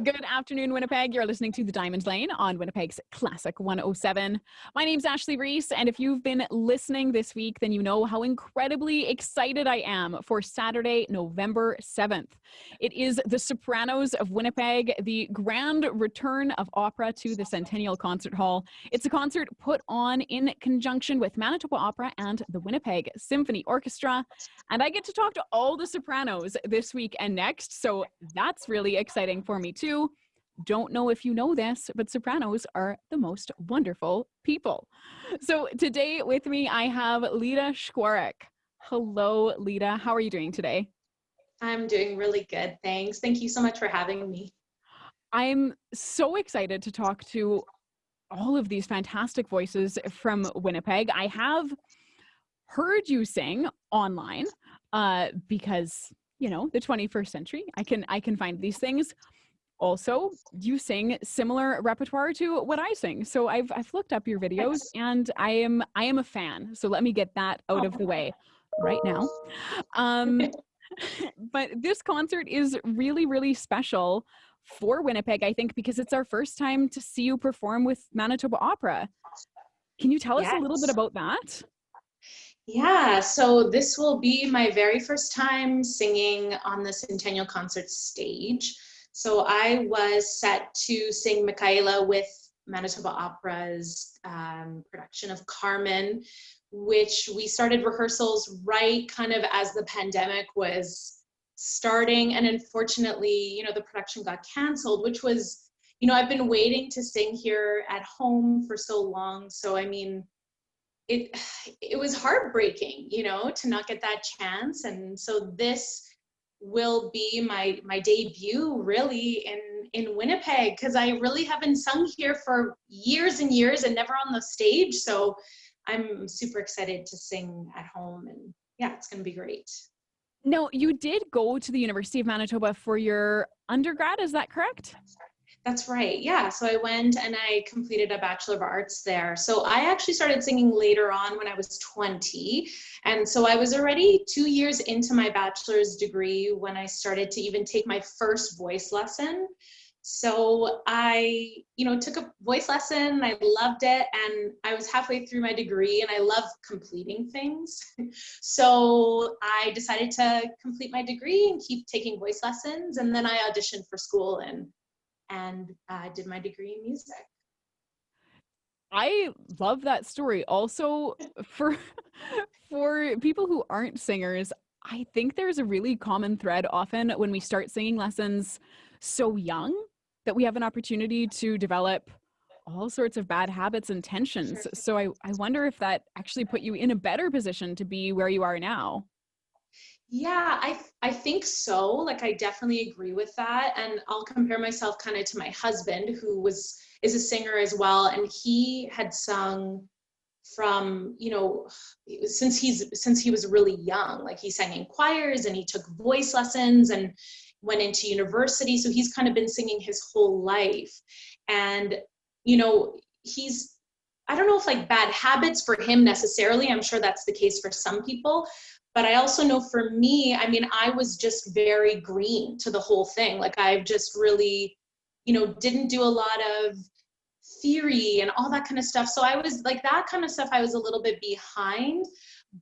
Good afternoon, Winnipeg. You're listening to The Diamond Lane on Winnipeg's Classic 107. My name's Ashley Rees, and if you've been listening this week, then you know how incredibly excited I am for Saturday, November 7th. It is the Sopranos of Winnipeg, the grand return of opera to the Centennial Concert Hall. It's a concert put on in conjunction with Manitoba Opera and the Winnipeg Symphony Orchestra, and I get to talk to all the Sopranos this week and next, so that's really exciting for me too. Don't know if you know this, but Sopranos are the most wonderful people. So today with me, I have Lida Szkwarek. Hello, Lida. How are you doing today? I'm doing really good, thanks. Thank you so much for having me. I'm so excited to talk to all of these fantastic voices from Winnipeg. I have heard you sing online because, you know, the 21st century, I can find these things. Also, you sing similar repertoire to what I sing. So I've looked up your videos and I am a fan. So let me get that out of the way right now. But this concert is really, really special for Winnipeg, I think, because it's our first time to see you perform with Manitoba Opera. Can you tell us a little bit about that? Yeah, so this will be my very first time singing on the Centennial Concert stage. So I was set to sing Michaela with Manitoba Opera's production of Carmen, which we started rehearsals right kind of as the pandemic was starting. And unfortunately, you know, the production got canceled, which was, you know, I've been waiting to sing here at home for so long. So, I mean, it was heartbreaking, you know, to not get that chance. And so this will be my debut really in Winnipeg, because I really haven't sung here for years and years and never on the stage. So I'm super excited to sing at home, and yeah, it's going to be great. No, you did go to the University of Manitoba for your undergrad, is that correct? That's right. Yeah. So I went and I completed a Bachelor of Arts there. So I actually started singing later on when I was 20. And so I was already 2 years into my bachelor's degree when I started to even take my first voice lesson. So I, you know, took a voice lesson. I loved it. And I was halfway through my degree and I love completing things. So I decided to complete my degree and keep taking voice lessons. And then I auditioned for school and did my degree in music. I love that story. Also, for people who aren't singers, I think there's a really common thread often when we start singing lessons so young that we have an opportunity to develop all sorts of bad habits and tensions. Sure. So I wonder if that actually put you in a better position to be where you are now. Yeah, I think so. Like, I definitely agree with that. And I'll compare myself kind of to my husband, who is a singer as well. And he had sung from, you know, since he was really young. Like, he sang in choirs and he took voice lessons and went into university. So he's kind of been singing his whole life. And, you know, I don't know if like bad habits for him necessarily. I'm sure that's the case for some people. But I also know for me, I mean, I was just very green to the whole thing. Like, I've just really, you know, didn't do a lot of theory and all that kind of stuff. So I was like, that kind of stuff, I was a little bit behind,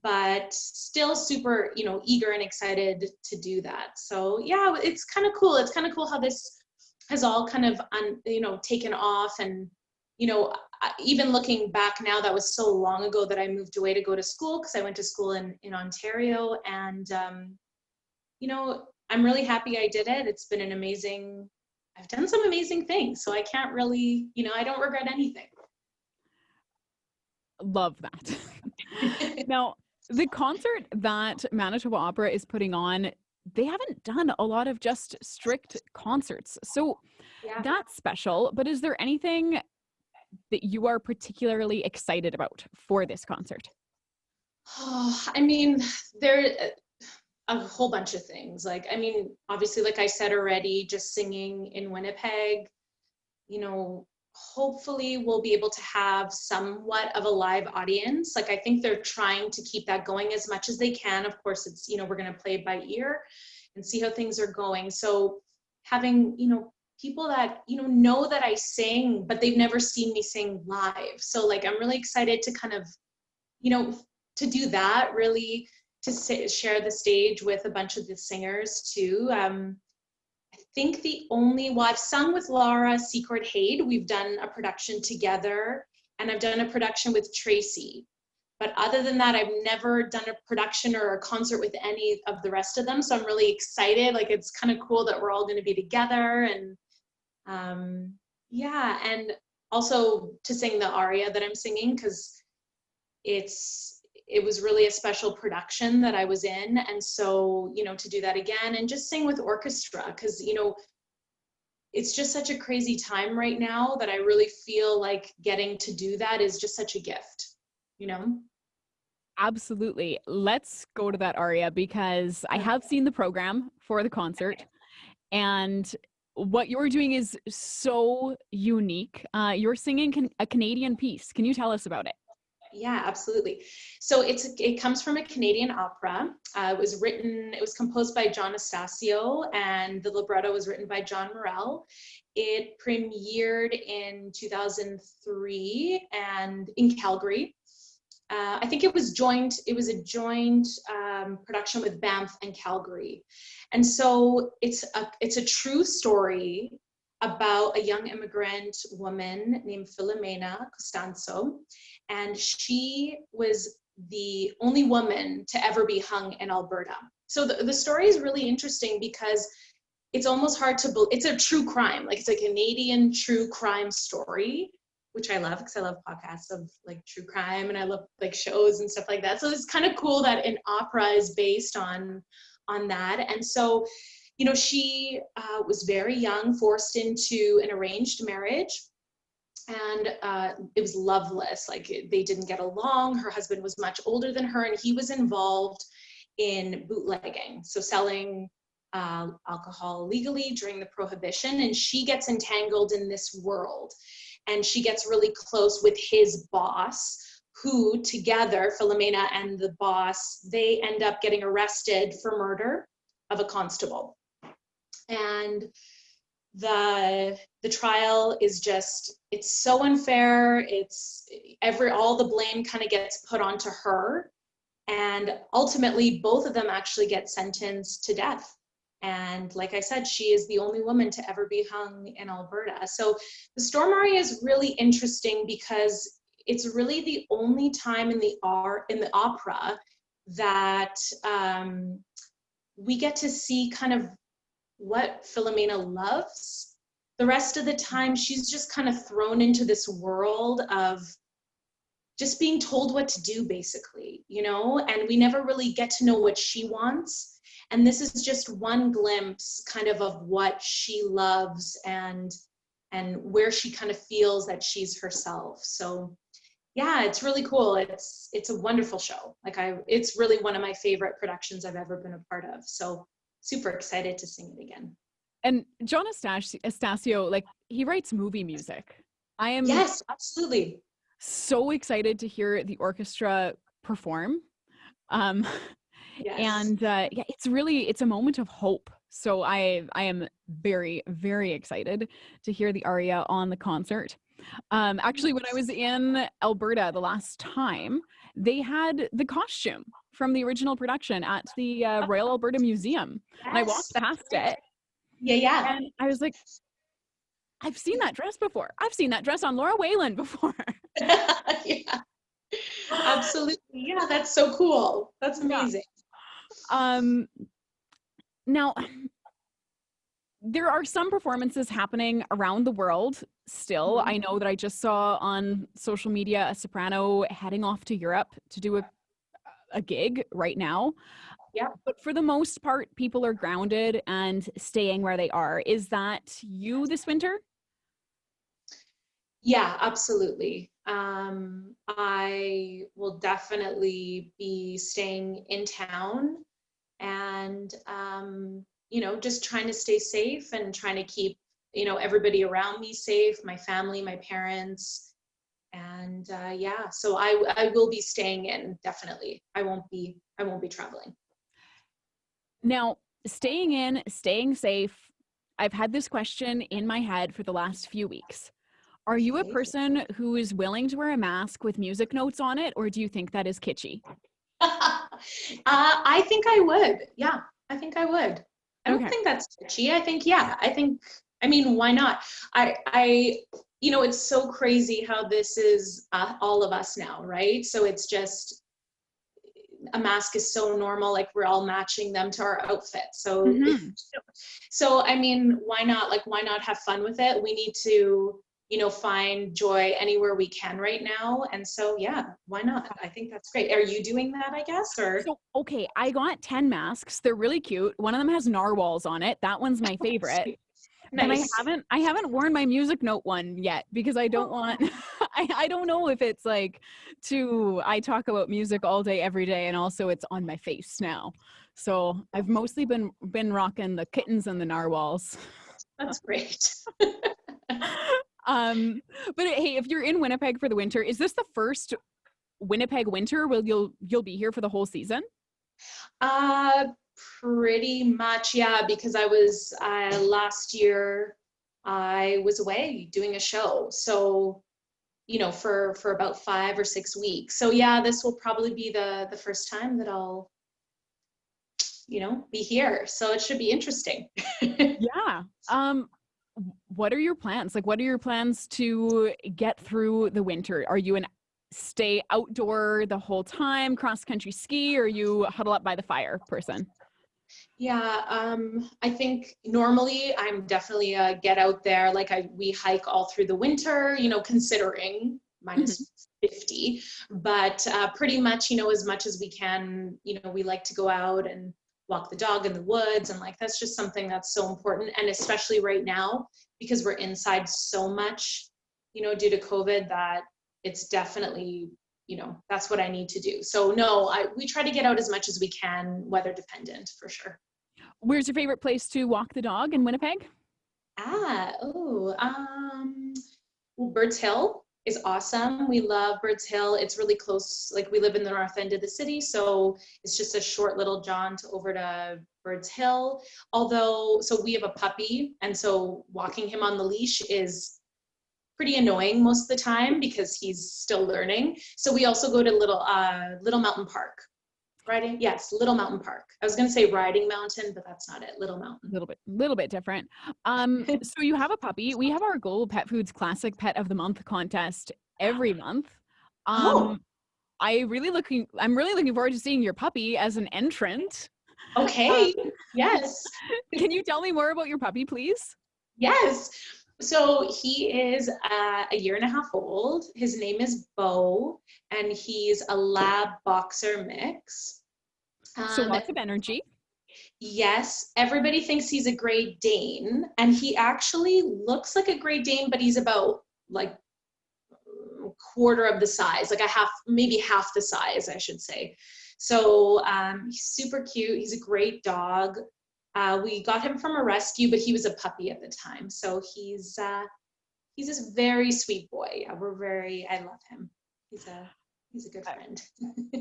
but still super, you know, eager and excited to do that. So yeah, it's kind of cool. It's kind of cool how this has all kind of, you know, taken off. And, you know, even looking back now, that was so long ago that I moved away to go to school, because I went to school in Ontario. And, you know, I'm really happy I did it. It's been I've done some amazing things. So I can't really, you know, I don't regret anything. Love that. Now, the concert that Manitoba Opera is putting on, they haven't done a lot of just strict concerts. So Yeah. that's special. But is there anything that you are particularly excited about for this concert? Oh, I mean, there a whole bunch of things. Like, I mean, obviously, like I said already, just singing in Winnipeg, you know, hopefully we'll be able to have somewhat of a live audience. Like, I think they're trying to keep that going as much as they can. Of course, it's, you know, we're going to play it by ear and see how things are going. So having, you know, people that, know that I sing, but they've never seen me sing live. So like, I'm really excited to kind of, to do that, really, to share the stage with a bunch of the singers too. I think I've sung with Laura Secord-Hade. We've done a production together, and I've done a production with Tracy. But other than that, I've never done a production or a concert with any of the rest of them. So I'm really excited. Like, it's kind of cool that we're all going to be together. And and also to sing the aria that I'm singing, because it was really a special production that I was in. And so, to do that again and just sing with orchestra, because, it's just such a crazy time right now that I really feel like getting to do that is just such a gift, Absolutely. Let's go to that aria, because I have seen the program for the concert, and what you're doing is so unique. You're singing a Canadian piece. Can you tell us about it? Yeah, absolutely. So it comes from a Canadian opera. It was composed by John Astasio, and the libretto was written by John Morell. It premiered in 2003 and in Calgary. I think it was a joint production with Banff and Calgary. And so it's a true story about a young immigrant woman named Filomena Costanzo. And she was the only woman to ever be hung in Alberta. So the story is really interesting because it's almost hard to believe. It's a true crime. Like, it's a Canadian true crime story, which I love because I love podcasts of like true crime, and I love like shows and stuff like that. So it's kind of cool that an opera is based on that. And so, she was very young, forced into an arranged marriage. And it was loveless. Like, they didn't get along. Her husband was much older than her, and he was involved in bootlegging, so selling alcohol illegally during the Prohibition. And she gets entangled in this world, and she gets really close with his boss, who together, Filomena and the boss, they end up getting arrested for murder of a constable. And the trial is just, it's so unfair. All the blame kind of gets put onto her. And ultimately, both of them actually get sentenced to death. And like I said, she is the only woman to ever be hung in Alberta. So the Storm aria is really interesting because it's really the only time in the opera that we get to see kind of what Filomena loves. The rest of the time, she's just kind of thrown into this world of just being told what to do, basically, and we never really get to know what she wants. And this is just one glimpse kind of what she loves and where she kind of feels that she's herself. So yeah, it's really cool. It's a wonderful show. It's really one of my favorite productions I've ever been a part of. So super excited to sing it again. And John Astasio, like, he writes movie music. Yes, absolutely. So excited to hear the orchestra perform. Yes. And it's a moment of hope. So I am very, very excited to hear the aria on the concert. Actually, when I was in Alberta the last time, they had the costume from the original production at the Royal Alberta Museum. Yes, and I walked past it. Yeah. And I was like, I've seen that dress before. I've seen that dress on Laura Whalen before. Yeah, absolutely. Yeah, that's so cool. That's amazing. Now, there are some performances happening around the world still. I know that I just saw on social media a soprano heading off to Europe to do a gig right now. Yeah. But for the most part, people are grounded and staying where they are. Is that you this winter? Yeah, absolutely. I will definitely be staying in town and, just trying to stay safe and trying to keep, everybody around me safe, my family, my parents. And so I will be staying in, definitely. I won't be traveling. Now, staying in, staying safe, I've had this question in my head for the last few weeks. Are you a Okay. person who is willing to wear a mask with music notes on it, or do you think that is kitschy? I think I would. Yeah, I think I would. I don't Okay. think that's sketchy. I think, yeah, I mean, why not? It's so crazy how this is all of us now, right? So it's just, a mask is so normal, like we're all matching them to our outfit. So, Hmm. so I mean, why not? Like, why not have fun with it? We need to, find joy anywhere we can right now. And so, yeah, why not? I think that's great. Are you doing that, I guess, or? So, okay, I got 10 masks. They're really cute. One of them has narwhals on it. That one's my favorite. Sweet. But Nice. I haven't worn my music note one yet because I don't want I don't know if it's like I talk about music all day every day and also it's on my face now. So I've mostly been rocking the kittens and the narwhals. That's great. Um but hey, if you're in Winnipeg for the winter, is this the first Winnipeg Winter? Will you'll be here for the whole season? Uh, Pretty much, yeah, because I was last year I was away doing a show. So, for about 5 or 6 weeks. So yeah, this will probably be the first time that I'll, be here. So it should be interesting. Yeah. What are your plans? Like, what are your plans to get through the winter? Are you an stay outdoor the whole time, cross country ski, or are you huddle up by the fire person? Yeah, I think normally I'm definitely a get out there. Like we hike all through the winter, considering Mhm. minus 50, but pretty much as we can, we like to go out and walk the dog in the woods. And like, that's just something that's so important. And especially right now, because we're inside so much, due to COVID, that it's definitely, that's what I need to do. So no, we try to get out as much as we can, weather dependent for sure. Where's your favorite place to walk the dog in Winnipeg? Well, Birds Hill is awesome. We love Birds Hill. It's really close. Like we live in the north end of the city, so it's just a short little jaunt over to Birds Hill. Although, so we have a puppy, and so walking him on the leash is pretty annoying most of the time because he's still learning. So we also go to Little Mountain Park. Riding, yes, Little Mountain Park. I was going to say Riding Mountain, but that's not it. Little Mountain. Little bit different. So you have a puppy. We have our Global Pet Foods Classic Pet of the Month contest every month. Oh, Um, I'm really looking forward to seeing your puppy as an entrant. Uh, okay. Yes. can you tell me more about your puppy, please? Yes. So he is a year and a half old. His name is Bo, and he's a lab boxer mix. So Um, lots of energy. yes, everybody thinks he's a Great Dane, and he actually looks like a Great Dane, but he's about like quarter of the size, like maybe half the size, I should say. So he's super cute. He's a great dog. We got him from a rescue, but he was a puppy at the time. So he's this very sweet boy. Yeah, I love him. He's a good friend.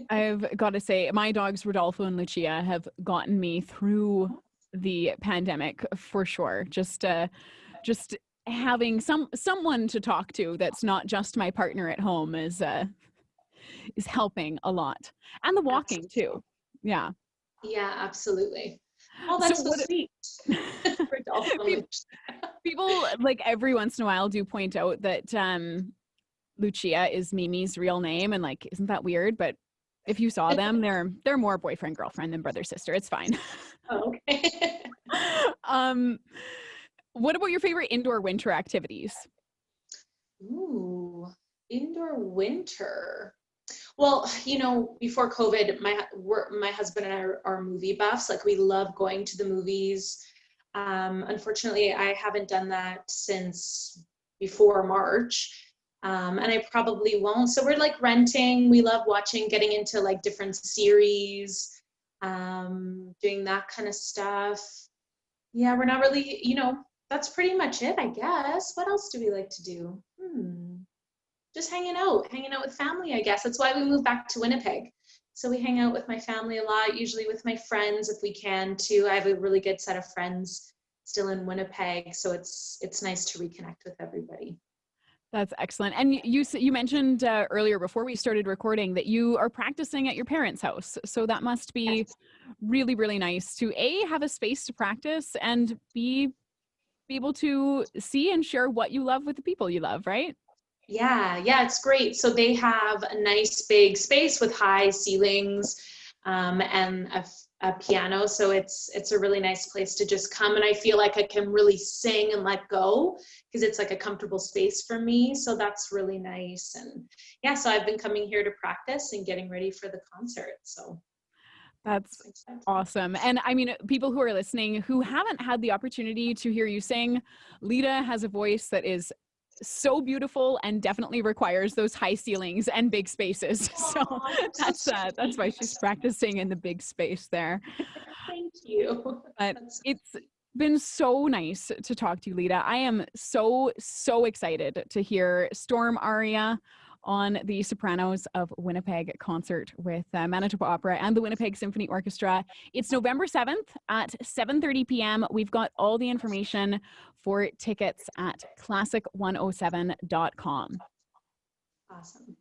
I've got to say, my dogs Rodolfo and Lucia have gotten me through the pandemic for sure. Just having someone to talk to that's not just my partner at home is helping a lot, and the walking Absolutely. too. Yeah. Yeah, absolutely. Oh, So that's so what? sweet. Rodolfo and pe- Lucia. People like every once in a while do point out that Lucia is Mimi's real name, and like, isn't that weird? But if you saw them, they're more boyfriend girlfriend than brother sister. It's fine. Oh, okay. um, what about your favorite indoor winter activities? Ooh, indoor winter. Well, before COVID, my husband and I are movie buffs. Like we love going to the movies. Unfortunately, I haven't done that since before March, and I probably won't. So we're like renting. We love watching, getting into like different series, doing that kind of stuff. Yeah, we're not really, that's pretty much it, I guess. What else do we like to do? Just hanging out with family, I guess. That's why we moved back to Winnipeg. So we hang out with my family a lot, usually with my friends if we can too. I have a really good set of friends still in Winnipeg. So it's nice to reconnect with everybody. That's excellent. And you mentioned earlier before we started recording that you are practicing at your parents' house. So that must be really, really nice to A, have a space to practice, and B, be able to see and share what you love with the people you love, right? Yeah, it's great. So they have a nice big space with high ceilings, and a piano. So it's a really nice place to just come, and I feel like I can really sing and let go because it's like a comfortable space for me. So that's really nice. And yeah, so I've been coming here to practice and getting ready for the concert. So that's awesome. And I mean, people who are listening who haven't had the opportunity to hear you sing, Lida has a voice that is so beautiful and definitely requires those high ceilings and big spaces. So that's why she's practicing in the big space there. Thank you. But it's been so nice to talk to you, Lida. I am so excited to hear Storm aria on the Sopranos of Winnipeg concert with Manitoba Opera and the Winnipeg Symphony Orchestra. It's November 7th at 7:30 p.m. We've got all the information for tickets at classic107.com. Awesome.